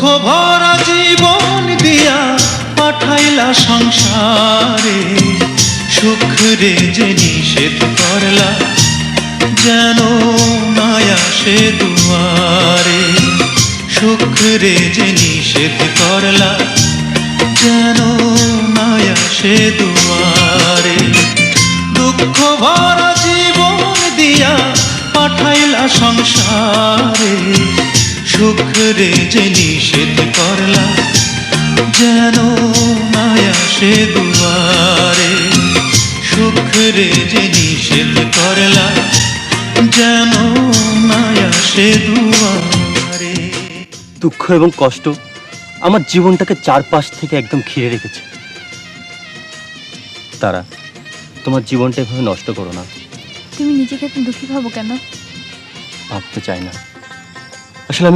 ভরা জীবন দিয়া পাঠাইলা সংসারে, সুখ রে যে নিষেধ করলা যেন নাই আসে দুয়ারে। সুখ রে যে নিষেধ করলা যেন নাই আসে দুয়ারে। দুঃখ ভরা জীবন দিয়া পাঠাইলা সংসারে, সুখ রে যে নিষেধ করলা যেন নাই আসে দুয়ারে। সুখ রে যে নিষেধ করলা যেন নাই আসে দুয়ারে। দুঃখ এবং কষ্ট আমার জীবনটাকে চারপাশ থেকে একদম ঘিরে রেখেছে। তারা, তোমার জীবনটা এভাবে নষ্ট করো না। তুমি নিজেকে এত দুঃখী ভাবো কেন? ভাবতে চাই না আসলে।